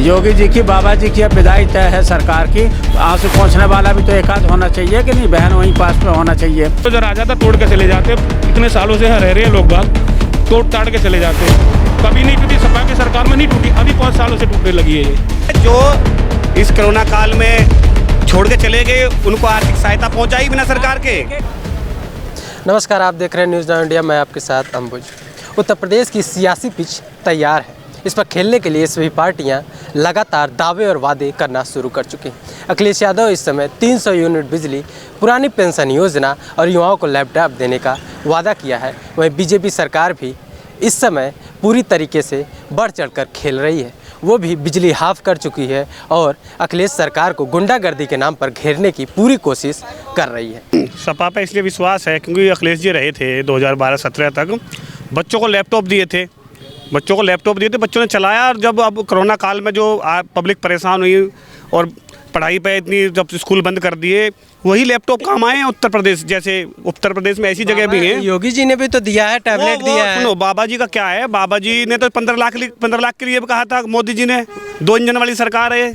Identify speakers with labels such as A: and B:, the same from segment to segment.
A: योगी जी की, बाबा जी की अब विदाई तय है सरकार की। आंसू पहुँचने वाला भी तो एक आध होना चाहिए कि नहीं, बहन वहीं पास में होना चाहिए।
B: तो जो राजा था तोड़ के चले जाते, इतने सालों से रह रहे हैं लोग बाग, तोड़ ताड़ के चले जाते। कभी नहीं टूटी, सपा की सरकार में नहीं टूटी, अभी 5 सालों से टूटने लगी है ये।
C: जो इस कोरोना काल में छोड़ के चले गए उनको आर्थिक सहायता पहुंचाई बिना सरकार के।
D: नमस्कार, आप देख रहे हैं न्यूज़ नाउ इंडिया, मैं आपके साथ अंबुज। उत्तर प्रदेश की सियासी पिच तैयार है। इस पर खेलने के लिए सभी पार्टियां लगातार दावे और वादे करना शुरू कर चुकी हैं। अखिलेश यादव इस समय 300 यूनिट बिजली, पुरानी पेंशन योजना और युवाओं को लैपटॉप देने का वादा किया है। वहीं बीजेपी सरकार भी इस समय पूरी तरीके से बढ़ चढ़कर खेल रही है। वो भी बिजली हाफ कर चुकी है और अखिलेश सरकार को गुंडागर्दी के नाम पर घेरने की पूरी कोशिश कर रही है।
C: सपा पे इसलिए विश्वास है क्योंकि अखिलेश जी रहे थे 2012-17 तक, बच्चों को लैपटॉप दिए थे, बच्चों ने चलाया। और जब अब कोरोना काल में जो पब्लिक परेशान हुई और पढ़ाई पे इतनी, जब स्कूल बंद कर दिए, वही लैपटॉप काम आए हैं। उत्तर प्रदेश जैसे, उत्तर प्रदेश में ऐसी जगह भी हैं।
D: योगी जी ने भी तो दिया है, टैबलेट दिया है।
C: सुनो, बाबा जी का क्या है, बाबा जी ने तो 15 लाख के लिए भी कहा था मोदी जी ने। 2 इंजन वाली सरकार है,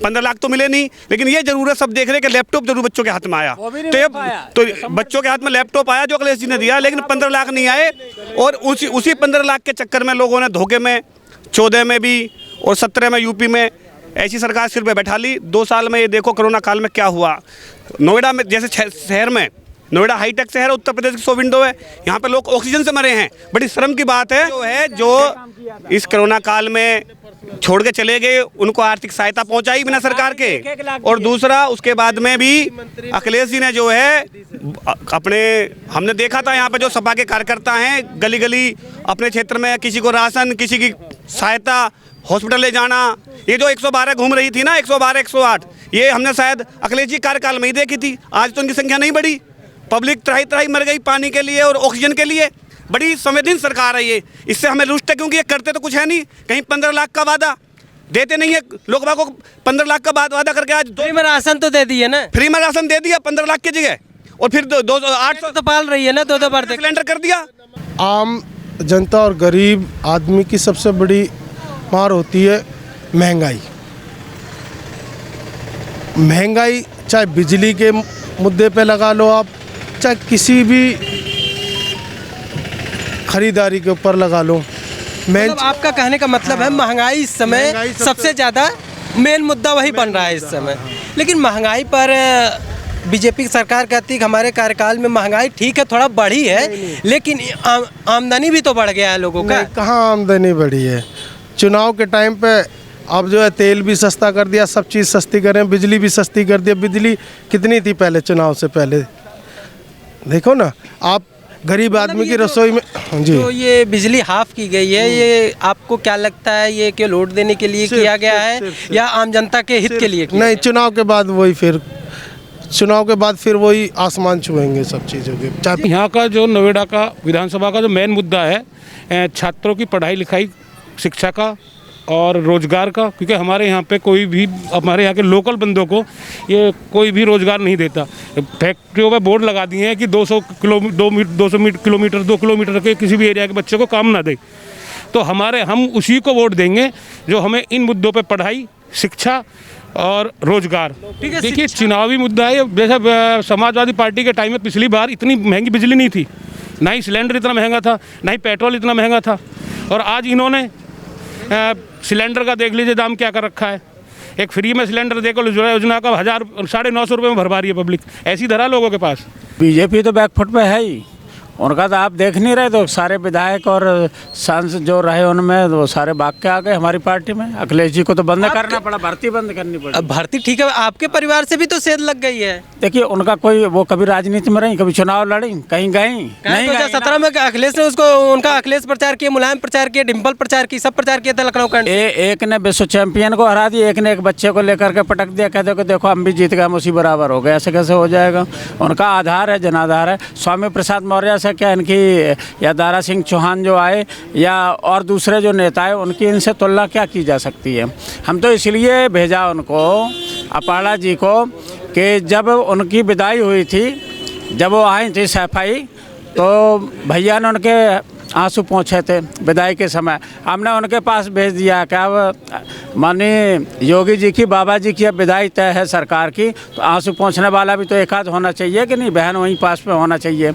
C: 15 लाख तो मिले नहीं, लेकिन ये जरूर है, सब देख रहे हैं कि लैपटॉप जरूर बच्चों के हाथ में आया। तो बच्चों के हाथ में लैपटॉप आया जो अखिलेश जी ने दिया, लेकिन 15 लाख नहीं आए। और उसी 15 लाख के चक्कर में लोगों ने धोखे में 14 में भी और 17 में यूपी में ऐसी सरकार सिर पे बैठा ली। 2 साल में ये देखो कोरोना काल में क्या हुआ। नोएडा में जैसे शहर में, नोएडा हाईटेक शहर, उत्तर प्रदेश की 100 विंडो है, यहाँ पे लोग ऑक्सीजन से मरे हैं। बड़ी शर्म की बात है जो इस कोरोना काल में छोड़ के चले गए उनको आर्थिक सहायता पहुंचाई बिना सरकार के। और दूसरा, उसके बाद में भी अखिलेश जी ने जो है अपने, हमने देखा था यहाँ पे जो सपा के कार्यकर्ता हैं गली गली अपने क्षेत्र में, किसी को राशन, किसी की सहायता, हॉस्पिटल ले जाना। ये जो 112 घूम रही थी ना, 112, 108, ये हमने शायद अखिलेश जी कार्यकाल में ही देखी थी। आज तो उनकी संख्या नहीं बढ़ी। पब्लिक त्राही मर गई पानी के लिए और ऑक्सीजन के लिए। बड़ी संवेदनशील सरकार है ये। इससे हमें रुष्ट है क्योंकि ये करते तो कुछ है नहीं। कहीं 15 लाख का वादा देते नहीं है लोग बागों को। 15 लाख का वादा करके आज
D: फ्री में राशन तो दे दिए ना,
C: फ्री में राशन दे दिया 15 लाख की जगह। और फिर 800
D: तो पाल रही है ना, 2 बार
C: सिलेंडर कर दिया।
E: आम जनता और गरीब आदमी की सबसे बड़ी मार होती है महंगाई। महंगाई चाहे बिजली के मुद्दे पे लगा लो आप, चाहे किसी भी खरीदारी के ऊपर लगा लो।
D: मतलब आपका कहने का मतलब है महंगाई इस समय सबसे ज़्यादा मेन मुद्दा वही बन रहा है इस समय। लेकिन महंगाई पर बीजेपी की सरकार कहती है कि हमारे कार्यकाल में महंगाई ठीक है, थोड़ा बढ़ी है, लेकिन आमदनी भी तो बढ़ गया है लोगों का।
E: कहाँ आमदनी बढ़ी है? चुनाव के टाइम पे अब जो है तेल भी सस्ता कर दिया, सब चीज़ सस्ती करें, बिजली भी सस्ती कर दिया। बिजली कितनी थी पहले, चुनाव से पहले देखो ना आप, गरीब आदमी की रसोई में। जी,
D: तो ये बिजली हाफ की गई है, ये आपको क्या लगता है, ये क्यों लोड देने के लिए किया गया है या आम जनता के हित के लिए किया?
E: नहीं, चुनाव के बाद फिर वही आसमान छुएंगे सब चीज़ों के।
B: यहाँ का जो नोएडा का विधानसभा का जो मेन मुद्दा है, छात्रों की पढ़ाई लिखाई, शिक्षा का और रोज़गार का। क्योंकि हमारे यहाँ पे कोई भी, हमारे यहाँ के लोकल बंदों को ये कोई भी रोज़गार नहीं देता। फैक्ट्रियों पे बोर्ड लगा दिए हैं कि 200 किलोमीटर 2 किलोमीटर के किसी भी एरिया के बच्चे को काम ना दे। तो हम उसी को वोट देंगे जो हमें इन मुद्दों पे, पढ़ाई, शिक्षा और रोजगार। देखिए, चुनावी मुद्दा है। जैसे समाजवादी पार्टी के टाइम में पिछली बार इतनी महंगी बिजली नहीं थी, ना ही सिलेंडर इतना महंगा था, ना ही पेट्रोल इतना महंगा था। और आज इन्होंने सिलेंडर का देख लीजिए दाम क्या कर रखा है। एक फ्री में सिलेंडर देकर योजना का 950 रुपये में भरवा रही है पब्लिक। ऐसी धरा लोगों के पास।
A: बीजेपी तो बैकफुट पे है ही, उनका तो आप देख नहीं रहे। तो सारे विधायक और सांसद जो रहे उनमें वो सारे भाग के आ गए हमारी पार्टी में। अखिलेश जी को तो बंद करना पड़ा, भर्ती बंद करनी पड़ी।
D: अब भर्ती ठीक है, आपके परिवार से भी तो सेध लग गई है।
A: देखिए, उनका कोई, वो कभी राजनीति में रही, कभी चुनाव लड़ी, कहीं गई नहीं।
D: 2017 में अखिलेश ने उनका अखिलेश प्रचार किया, मुलायम प्रचार किया, डिम्पल प्रचार की, सब प्रचार किया था लखनऊ का।
A: एक ने विश्व चैंपियन को हरा दिया, एक ने एक बच्चे को लेकर के पटक दिया, कहते को देखो हम भी जीत गए, हम उसी बराबर हो गए। ऐसे कैसे हो जाएगा? उनका आधार है, जनाधार है। स्वामी प्रसाद मौर्य से क्या इनकी, या दारा सिंह चौहान जो आए, या और दूसरे जो नेता है, उनकी इनसे तुलना क्या की जा सकती है? हम तो इसलिए भेजा उनको, अपाड़ा जी को, कि जब उनकी विदाई हुई थी, जब वो आई थी सफाई, तो भैया ने उनके आंसू पहुँचे थे विदाई के समय, हमने उनके पास भेज दिया कि अब माननीय योगी जी की, बाबा जी की अब विदाई तय है सरकार की, तो आंसू पहुँचने वाला भी तो एक आध होना चाहिए कि नहीं, बहन वहीं पास में होना चाहिए।